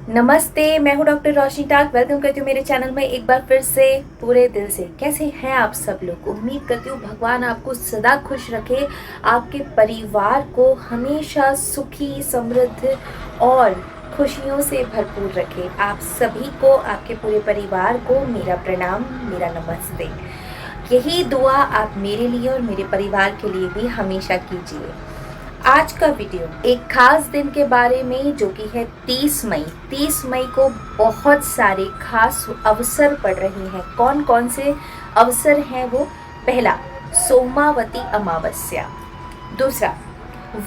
नमस्ते, मैं हूँ डॉक्टर रोशनी टाक। वेलकम करती हूँ मेरे चैनल में एक बार फिर से पूरे दिल से। कैसे हैं आप सब लोग? उम्मीद करती हूँ भगवान आपको सदा खुश रखे, आपके परिवार को हमेशा सुखी, समृद्ध और खुशियों से भरपूर रखे। आप सभी को, आपके पूरे परिवार को मेरा प्रणाम, मेरा नमस्ते। यही दुआ आप मेरे लिए और मेरे परिवार के लिए भी हमेशा कीजिए। आज का वीडियो एक खास दिन के बारे में, जो कि है 30 मई। 30 मई को बहुत सारे खास अवसर पड़ रहे हैं। कौन कौन से अवसर हैं वो? पहला, सोमावती अमावस्या। दूसरा,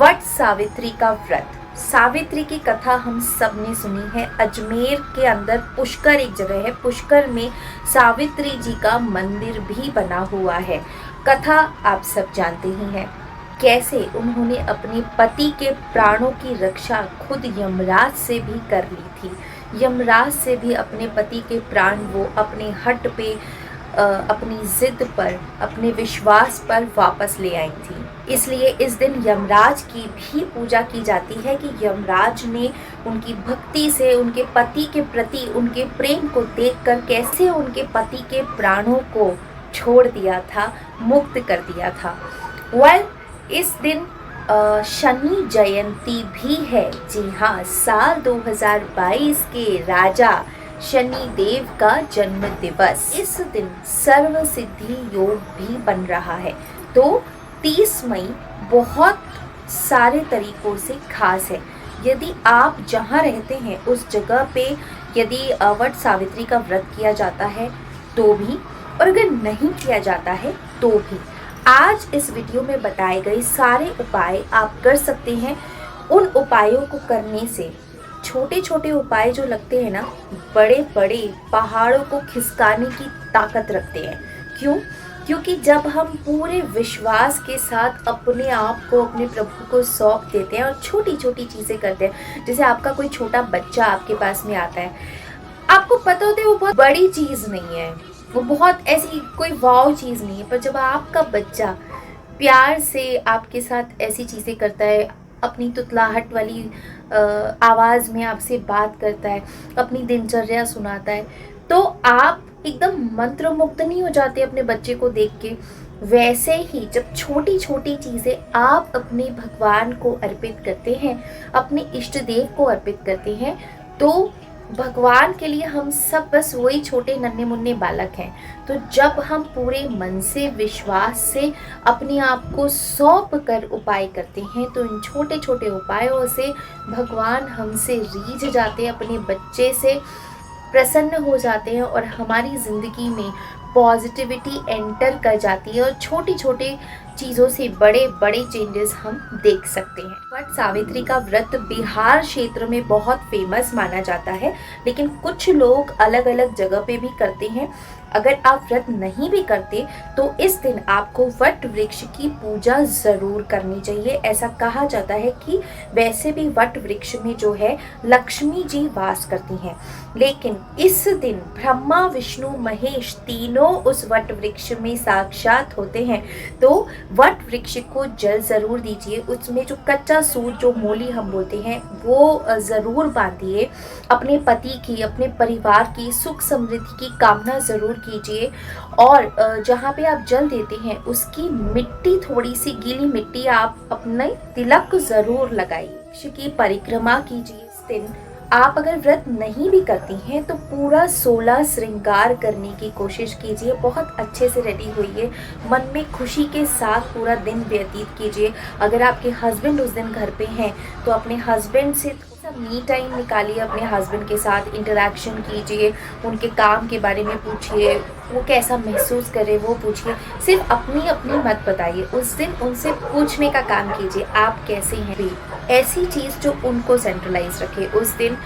वट सावित्री का व्रत। सावित्री की कथा हम सब ने सुनी है। अजमेर के अंदर पुष्कर एक जगह है, पुष्कर में सावित्री जी का मंदिर भी बना हुआ है। कथा आप सब जानते ही हैं, कैसे उन्होंने अपने पति के प्राणों की रक्षा खुद यमराज से भी कर ली थी। यमराज से भी अपने पति के प्राण वो अपने हट पे, अपनी जिद पर, अपने विश्वास पर वापस ले आई थी। इसलिए इस दिन यमराज की भी पूजा की जाती है कि यमराज ने उनकी भक्ति से, उनके पति के प्रति उनके प्रेम को देखकर कैसे उनके पति के प्राणों को छोड़ दिया था, मुक्त कर दिया था। इस दिन शनि जयंती भी है। जी हाँ, साल 2022 के राजा शनि देव का जन्म दिवस। इस दिन सर्व सिद्धि योग भी बन रहा है। तो 30 मई बहुत सारे तरीकों से खास है। यदि आप जहाँ रहते हैं उस जगह पे यदि वट सावित्री का व्रत किया जाता है तो भी, और अगर नहीं किया जाता है तो भी, आज इस वीडियो में बताए गए सारे उपाय आप कर सकते हैं। उन उपायों को करने से छोटे छोटे उपाय जो लगते हैं ना, बड़े बड़े पहाड़ों को खिसकाने की ताकत रखते हैं। क्यों? क्योंकि जब हम पूरे विश्वास के साथ अपने आप को, अपने प्रभु को सौंप देते हैं और छोटी छोटी चीज़ें करते हैं, जैसे आपका कोई छोटा बच्चा आपके पास में आता है, आपको पता होता है वो बहुत बड़ी चीज़ नहीं है, वो बहुत ऐसी कोई वाव चीज़ नहीं है, पर जब आपका बच्चा प्यार से आपके साथ ऐसी चीज़ें करता है, अपनी तुतलाहट वाली आवाज़ में आपसे बात करता है, अपनी दिनचर्या सुनाता है, तो आप एकदम मंत्रमुग्ध नहीं हो जाते अपने बच्चे को देख के? वैसे ही जब छोटी छोटी चीज़ें आप अपने भगवान को अर्पित करते हैं, अपने इष्ट देव को अर्पित करते हैं, तो भगवान के लिए हम सब बस वही छोटे नन्हे मुन्ने बालक हैं। तो जब हम पूरे मन से, विश्वास से अपने आप को सौंप कर उपाय करते हैं, तो इन छोटे छोटे उपायों से भगवान हमसे रीझ जाते हैं, अपने बच्चे से प्रसन्न हो जाते हैं और हमारी ज़िंदगी में पॉजिटिविटी एंटर कर जाती है और छोटी छोटी चीज़ों से बड़े बड़े चेंजेस हम देख सकते हैं। वट सावित्री का व्रत बिहार क्षेत्र में बहुत फेमस माना जाता है, लेकिन कुछ लोग अलग अलग जगह पे भी करते हैं। अगर आप व्रत नहीं भी करते तो इस दिन आपको वट वृक्ष की पूजा ज़रूर करनी चाहिए। ऐसा कहा जाता है कि वैसे भी वट वृक्ष में जो है लक्ष्मी जी वास करती हैं, लेकिन इस दिन ब्रह्मा, विष्णु, महेश तीनों उस वट वृक्ष में साक्षात होते हैं। तो वट वृक्ष को जल ज़रूर दीजिए, उसमें जो कच्चा सूत, जो मोली हम बोलते हैं, वो ज़रूर बांधिए। अपने पति की, अपने परिवार की सुख समृद्धि की कामना ज़रूर कीजिए। और जहाँ पे आप जल देते हैं उसकी मिट्टी, थोड़ी सी गीली मिट्टी आप अपने तिलक ज़रूर लगाइए। वृक्ष की परिक्रमा कीजिए। इस दिन आप अगर व्रत नहीं भी करती हैं तो पूरा 16 श्रृंगार करने की कोशिश कीजिए। बहुत अच्छे से रेडी होइए, मन में खुशी के साथ पूरा दिन व्यतीत कीजिए। अगर आपके हस्बैंड उस दिन घर पे हैं तो अपने हस्बैंड से मी टाइम निकालिए, अपने हस्बैंड के साथ इंटरेक्शन कीजिए, उनके काम के बारे में पूछिए, वो कैसा महसूस करे वो पूछिए। सिर्फ अपनी अपनी मत बताइए, उस दिन उनसे पूछने का काम कीजिए आप कैसे हैं भी। ऐसी चीज़ जो उनको सेंट्रलाइज रखे। उस दिन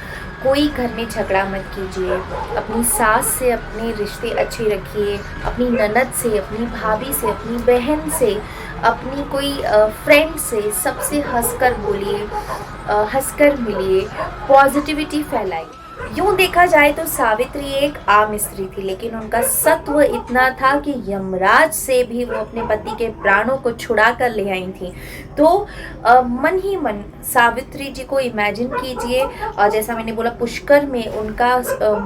कोई घर में झगड़ा मत कीजिए। अपनी सास से अपने रिश्ते अच्छे रखिए, अपनी ननद से, अपनी भाभी से, अपनी बहन से, अपनी कोई फ्रेंड से, सबसे हंसकर बोलिए, हंसकर मिलिए, पॉजिटिविटी फैलाइए। यूं देखा जाए तो सावित्री एक आम स्त्री थी, लेकिन उनका सत्व इतना था कि यमराज से भी वो अपने पति के प्राणों को छुड़ा कर ले आई थी। तो मन ही मन सावित्री जी को इमेजिन कीजिए, जैसा मैंने बोला पुष्कर में उनका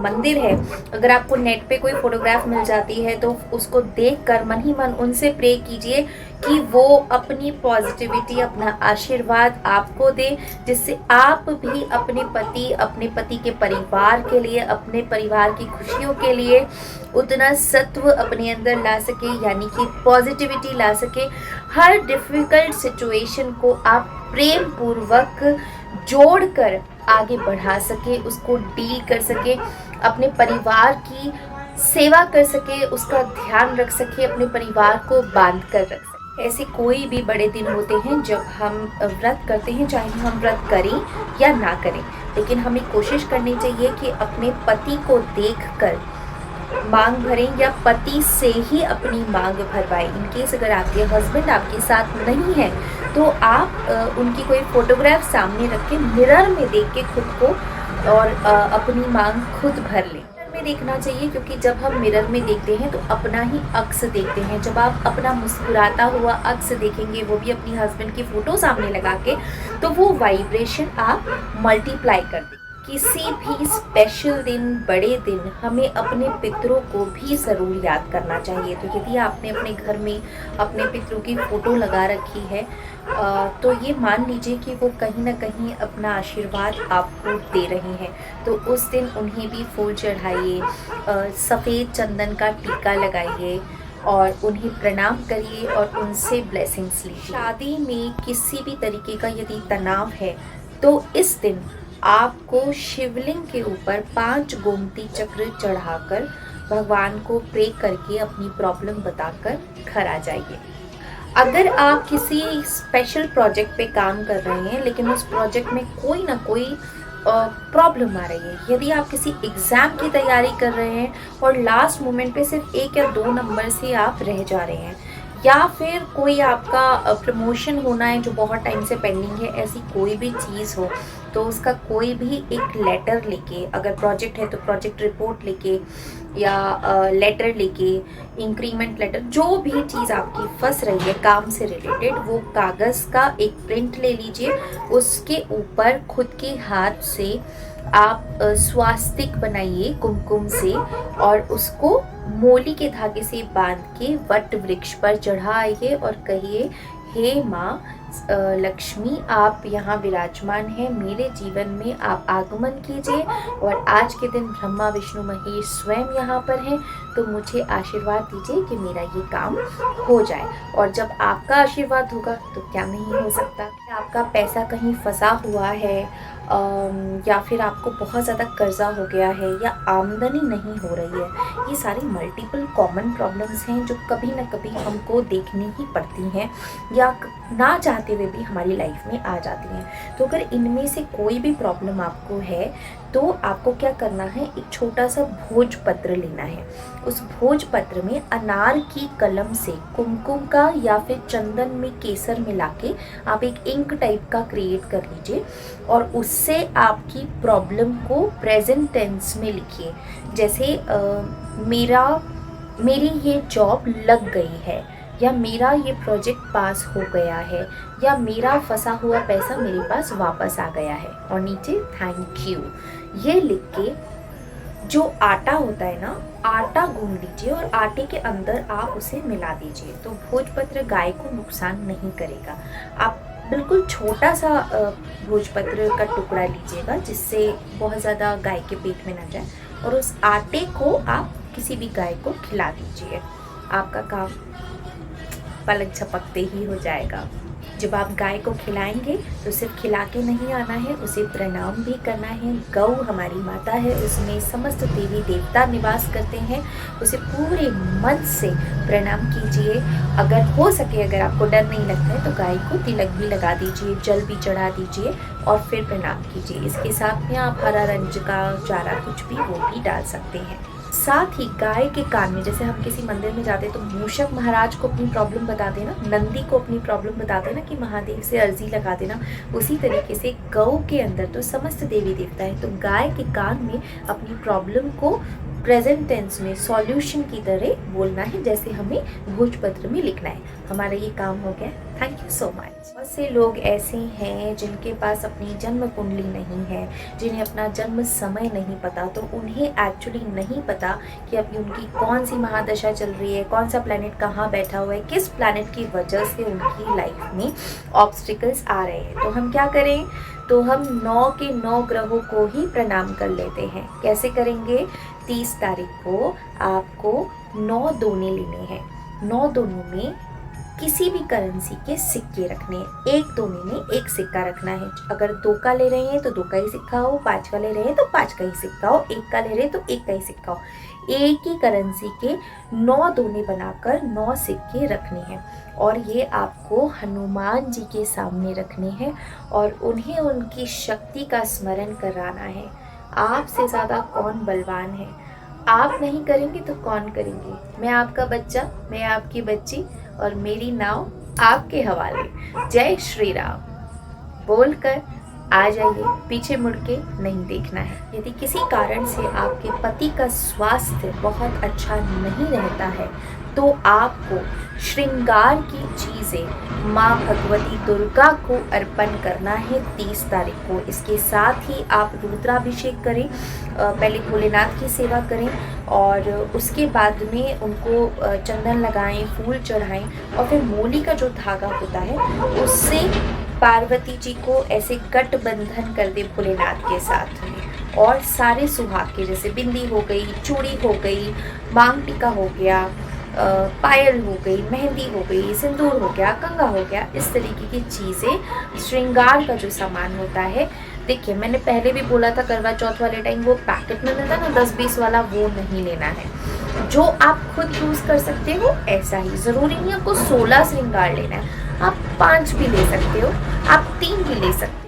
मंदिर है। अगर आपको नेट पे कोई फोटोग्राफ मिल जाती है तो उसको देखकर मन ही मन उनसे प्रे कीजिए कि वो अपनी पॉजिटिविटी, अपना आशीर्वाद आपको दे, जिससे आप भी अपने पति के परिवार के लिए, अपने परिवार की खुशियों के लिए उतना सत्व अपने अंदर ला सके, यानी कि पॉजिटिविटी ला सके। हर डिफिकल्ट सिचुएशन को आप प्रेम पूर्वक जोड़कर आगे बढ़ा सके, उसको डील कर सके, अपने परिवार की सेवा कर सके, उसका ध्यान रख सके, अपने परिवार को बांध कर रख सके। ऐसे कोई भी बड़े दिन होते हैं जब हम व्रत करते हैं, चाहे हम व्रत करें या ना करें, लेकिन हमें कोशिश करनी चाहिए कि अपने पति को देखकर मांग भरें या पति से ही अपनी मांग भरवाएं। इनकेस अगर आपके हस्बैंड आपके साथ नहीं है तो आप उनकी कोई फोटोग्राफ सामने रख के मिरर में देख के खुद को और अपनी मांग खुद भर लें। में देखना चाहिए, क्योंकि जब हम मिरर में देखते हैं तो अपना ही अक्स देखते हैं। जब आप अपना मुस्कुराता हुआ अक्स देखेंगे, वो भी अपनी हस्बैंड की फोटो सामने लगा के, तो वो वाइब्रेशन आप मल्टीप्लाई कर दें। किसी भी स्पेशल दिन, बड़े दिन हमें अपने पितरों को भी ज़रूर याद करना चाहिए। तो यदि आपने अपने घर में अपने पितरों की फ़ोटो लगा रखी है तो ये मान लीजिए कि वो कहीं ना कहीं अपना आशीर्वाद आपको दे रहे हैं। तो उस दिन उन्हें भी फूल चढ़ाइए, सफ़ेद चंदन का टीका लगाइए और उन्हें प्रणाम करिए और उनसे ब्लेसिंग्स लीजिए। शादी में किसी भी तरीके का यदि तनाव है तो इस दिन आपको शिवलिंग के ऊपर 5 गोमती चक्र चढ़ाकर भगवान को प्रे करके अपनी प्रॉब्लम बताकर घर आ जाइए। अगर आप किसी स्पेशल प्रोजेक्ट पे काम कर रहे हैं लेकिन उस प्रोजेक्ट में कोई ना कोई प्रॉब्लम आ रही है, यदि आप किसी एग्ज़ाम की तैयारी कर रहे हैं और लास्ट मोमेंट पे सिर्फ 1 या 2 नंबर से आप रह जा रहे हैं, या फिर कोई आपका प्रमोशन होना है जो बहुत टाइम से पेंडिंग है, ऐसी कोई भी चीज़ हो तो उसका कोई भी एक लेटर लेके, अगर प्रोजेक्ट है तो प्रोजेक्ट रिपोर्ट लेके या लेटर लेके, इंक्रीमेंट लेटर, जो भी चीज़ आपकी फंस रही है काम से रिलेटेड, वो कागज़ का एक प्रिंट ले लीजिए। उसके ऊपर खुद के हाथ से आप स्वास्तिक बनाइए कुमकुम से और उसको मोली के धागे से बांध के वट वृक्ष पर चढ़ाइए और कहिए, हे माँ लक्ष्मी, आप यहाँ विराजमान हैं, मेरे जीवन में आप आगमन कीजिए और आज के दिन ब्रह्मा विष्णु महेश स्वयं यहाँ पर हैं, तो मुझे आशीर्वाद दीजिए कि मेरा ये काम हो जाए। और जब आपका आशीर्वाद होगा तो क्या नहीं हो सकता। आपका पैसा कहीं फंसा हुआ है या फिर आपको बहुत ज़्यादा कर्जा हो गया है या आमदनी नहीं हो रही है, ये सारी मल्टीपल कॉमन प्रॉब्लम्स हैं जो कभी ना कभी हमको देखनी ही पड़ती हैं या ना चाहते हुए भी हमारी लाइफ में आ जाती हैं। तो अगर इनमें से कोई भी प्रॉब्लम आपको है तो आपको क्या करना है, एक छोटा सा भोजपत्र लेना है। उस भोजपत्र में अनार की कलम से कुमकुम का या फिर चंदन में केसर मिला के आप एक इंक टाइप का क्रिएट कर लीजिए और उससे आपकी प्रॉब्लम को प्रेजेंट टेंस में लिखिए। जैसे मेरी ये जॉब लग गई है, या मेरा ये प्रोजेक्ट पास हो गया है, या मेरा फंसा हुआ पैसा मेरे पास वापस आ गया है, और नीचे थैंक यू ये लिख के जो आटा होता है ना, आटा गूंद लीजिए और आटे के अंदर आप उसे मिला दीजिए। तो भोजपत्र गाय को नुकसान नहीं करेगा। आप बिल्कुल छोटा सा भोजपत्र का टुकड़ा लीजिएगा जिससे बहुत ज़्यादा गाय के पेट में ना जाए, और उस आटे को आप किसी भी गाय को खिला दीजिए। आपका काम पलक झपकते ही हो जाएगा। जब आप गाय को खिलाएंगे तो सिर्फ खिला के नहीं आना है, उसे प्रणाम भी करना है। गौ हमारी माता है, उसमें समस्त देवी देवता निवास करते हैं, उसे पूरे मन से प्रणाम कीजिए। अगर हो सके, अगर आपको डर नहीं लगता है तो गाय को तिलक भी लगा दीजिए, जल भी चढ़ा दीजिए और फिर प्रणाम कीजिए। इसके साथ में आप हरा रंग का चारा कुछ भी वो भी डाल सकते हैं। साथ ही गाय के कान में, जैसे हम किसी मंदिर में जाते हैं तो मूषक महाराज को अपनी प्रॉब्लम बता देना, नंदी को अपनी प्रॉब्लम बता देना कि महादेव से अर्जी लगा देना, उसी तरीके से गौ के अंदर तो समस्त देवी देवता है, तो गाय के कान में अपनी प्रॉब्लम को प्रेजेंट टेंस में सॉल्यूशन की तरह बोलना है, जैसे हमें भोजपत्र में लिखना है। हमारा ये काम हो गया। Thank you so much. बहुत से लोग ऐसे हैं जिनके पास अपनी जन्म कुंडली नहीं है, जिन्हें अपना जन्म समय नहीं पता, तो उन्हें एक्चुअली नहीं पता कि अभी उनकी कौन सी महादशा चल रही है, कौन सा प्लैनेट कहाँ बैठा हुआ है, किस प्लैनेट की वजह से उनकी लाइफ में ऑब्स्टिकल्स आ रहे हैं। तो हम क्या करें, तो हम 9 के 9 ग्रहों को ही प्रणाम कर लेते हैं। कैसे करेंगे, 30 तारीख को आपको 9 दोने लेने हैं। 9 दोनों में किसी भी करेंसी के सिक्के रखने हैं। एक दोने में एक सिक्का रखना है। अगर 2 का ले रहे हैं तो 2 का ही सिक्का हो, 5 का ले रहे हैं तो 5 का ही सिक्का हो, 1 का ले रहे हैं तो 1 का ही सिक्का हो। एक ही करेंसी के 9 दोने बनाकर 9 सिक्के रखने हैं और ये आपको हनुमान जी के सामने रखने हैं और उन्हें उनकी शक्ति का स्मरण कराना है। आपसे ज़्यादा कौन बलवान है, आप नहीं करेंगे तो कौन करेंगे। मैं आपका बच्चा, मैं आपकी बच्ची और मेरी नाव आपके हवाले। जय श्री राम बोलकर आ जाइए, पीछे मुड़ के नहीं देखना है। यदि किसी कारण से आपके पति का स्वास्थ्य बहुत अच्छा नहीं रहता है तो आपको श्रृंगार की चीज़ें माँ भगवती दुर्गा को अर्पण करना है 30 तारीख को। इसके साथ ही आप रुद्राभिषेक करें, पहले भोलेनाथ की सेवा करें और उसके बाद में उनको चंदन लगाएं, फूल चढ़ाएं और फिर मूली का जो धागा होता है उससे पार्वती जी को ऐसे गठबंधन कर दे भोलेनाथ के साथ में। और सारे सुहाग के, जैसे बिंदी हो गई, चूड़ी हो गई, मांग टीका हो गया, पायल हो गई, मेहंदी हो गई, सिंदूर हो गया, कंगा हो गया, इस तरीके की चीज़ें, श्रृंगार का जो सामान होता है। देखिए, मैंने पहले भी बोला था करवा चौथ वाले टाइम वो पैकेट में मिलता ना 10-20 वाला, वो नहीं लेना है। जो आप खुद यूज़ कर सकते हो ऐसा ही, ज़रूरी नहीं आपको 16 श्रृंगार लेना है, आप 5 भी ले सकते हो, आप 3 भी ले सकते हो।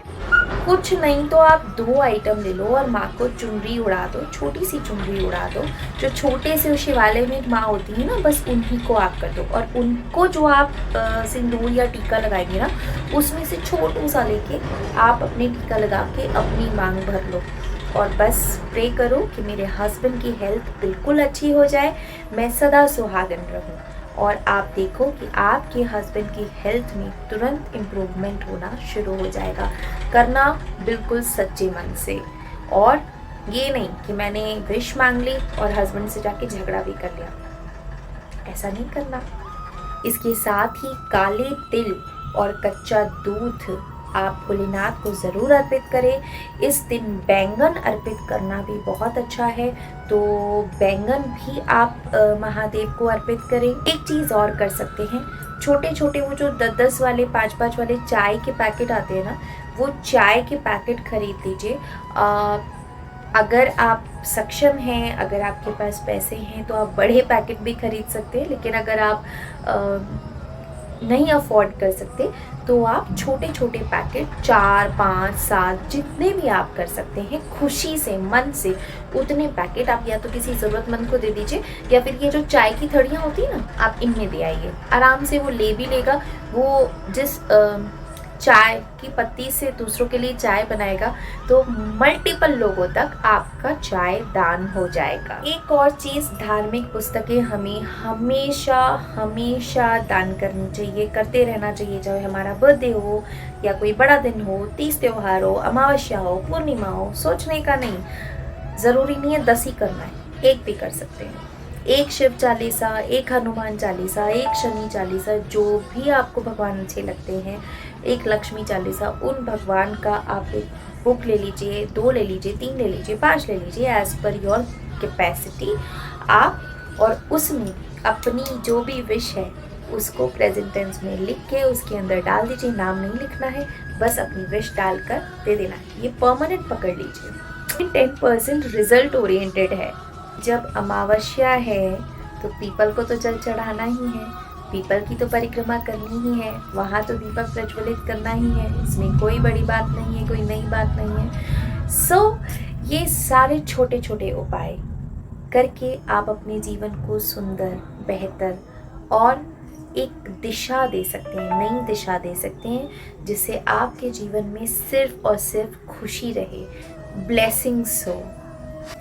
कुछ नहीं तो आप 2 आइटम ले लो और माँ को चुनरी उड़ा दो, छोटी सी चुनरी उड़ा दो। जो छोटे से शिवालय में माँ होती है ना, बस उन्हीं को आप कर दो और उनको जो आप सिंदूर या टीका लगाएंगे ना, उसमें से छोटू सा लेके आप अपने टीका लगा के अपनी मांग भर लो और बस प्रे करो कि मेरे हस्बैंड की हेल्थ बिल्कुल अच्छी हो जाए, मैं सदा सुहागन रहूं। और आप देखो कि आपके हस्बैंड की हेल्थ में तुरंत इम्प्रूवमेंट होना शुरू हो जाएगा। करना बिल्कुल सच्चे मन से, और ये नहीं कि मैंने विश मांग ली और हस्बैंड से जाके झगड़ा भी कर लिया, ऐसा नहीं करना। इसके साथ ही काले तिल और कच्चा दूध आप भोलेनाथ को ज़रूर अर्पित करें। इस दिन बैंगन अर्पित करना भी बहुत अच्छा है, तो बैंगन भी आप महादेव को अर्पित करें। एक चीज़ और कर सकते हैं, छोटे छोटे वो जो 10-10 वाले 5-5 वाले चाय के पैकेट आते हैं ना, वो चाय के पैकेट खरीद लीजिए। अगर आप सक्षम हैं, अगर आपके पास पैसे हैं तो आप बड़े पैकेट भी खरीद सकते हैं, लेकिन अगर आप नहीं अफोर्ड कर सकते तो आप छोटे छोटे पैकेट 4, 5, 7 जितने भी आप कर सकते हैं, खुशी से, मन से उतने पैकेट आप या तो किसी ज़रूरतमंद को दे दीजिए या फिर ये जो चाय की थड़ियाँ होती है ना, आप इनमें दे आइए। आराम से वो ले भी लेगा। वो जिस चाय की पत्ती से दूसरों के लिए चाय बनाएगा तो मल्टीपल लोगों तक आपका चाय दान हो जाएगा। एक और चीज़, धार्मिक पुस्तकें हमें हमेशा हमेशा दान करनी चाहिए, करते रहना चाहिए, चाहे हमारा बर्थडे हो या कोई बड़ा दिन हो, तीज त्योहार हो, अमावस्या हो, पूर्णिमा हो। सोचने का नहीं, ज़रूरी नहीं है 10 ही करना है, 1 भी कर सकते हैं। 1 शिव चालीसा, 1 हनुमान चालीसा, 1 शनि चालीसा, जो भी आपको भगवान अच्छे लगते हैं, 1 लक्ष्मी चालीसा, उन भगवान का आप एक बुक ले लीजिए, 2 ले लीजिए, 3 ले लीजिए, 5 ले लीजिए, एज़ पर योर कैपेसिटी आप, और उसमें अपनी जो भी विश है उसको प्रेजेंट टेंस में लिख के उसके अंदर डाल दीजिए। नाम नहीं लिखना है, बस अपनी विश डालकर दे देना है। ये परमानेंट पकड़ लीजिए। 10% रिजल्ट ओरिएंटेड है। जब अमावस्या है तो पीपल को तो जल चढ़ाना ही है, पीपल की तो परिक्रमा करनी ही है, वहाँ तो दीपक प्रज्वलित करना ही है। इसमें कोई बड़ी बात नहीं है, कोई नई बात नहीं है। सो ये सारे छोटे छोटे उपाय करके आप अपने जीवन को सुंदर, बेहतर और एक दिशा दे सकते हैं, नई दिशा दे सकते हैं, जिससे आपके जीवन में सिर्फ और सिर्फ खुशी रहे, ब्लेसिंग्स हो।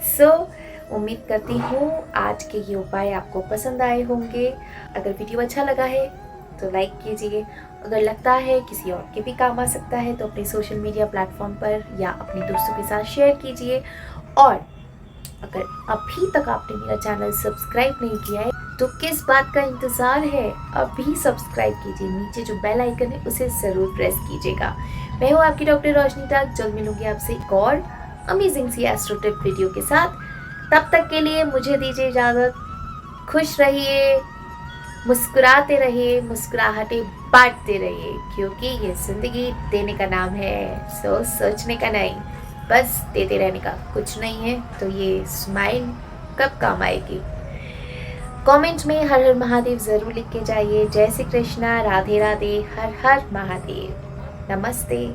सो उम्मीद करती हूँ आज के ये उपाय आपको पसंद आए होंगे। अगर वीडियो अच्छा लगा है तो लाइक कीजिए। अगर लगता है किसी और के भी काम आ सकता है तो अपने सोशल मीडिया प्लेटफॉर्म पर या अपने दोस्तों के साथ शेयर कीजिए। और अगर अभी तक आपने मेरा चैनल सब्सक्राइब नहीं किया है तो किस बात का इंतज़ार है, अभी सब्सक्राइब कीजिए। नीचे जो बेल आइकन है उसे ज़रूर प्रेस कीजिएगा। मैं हूँ आपकी डॉक्टर रोशनी टाक। जल्द मिलूंगी आपसे एक और अमेजिंग सी एस्ट्रो टिप वीडियो के साथ। तब तक के लिए मुझे दीजिए इजाज़त। खुश रहिए, मुस्कुराते रहिए, मुस्कुराहटें बांटते रहिए, क्योंकि ये ज़िंदगी देने का नाम है। सोचने का नहीं, बस देते रहने का। कुछ नहीं है तो ये स्माइल कब काम आएगी। कमेंट में हर हर महादेव ज़रूर लिख के जाइए। जय श्री कृष्णा, राधे राधे, हर हर महादेव, नमस्ते।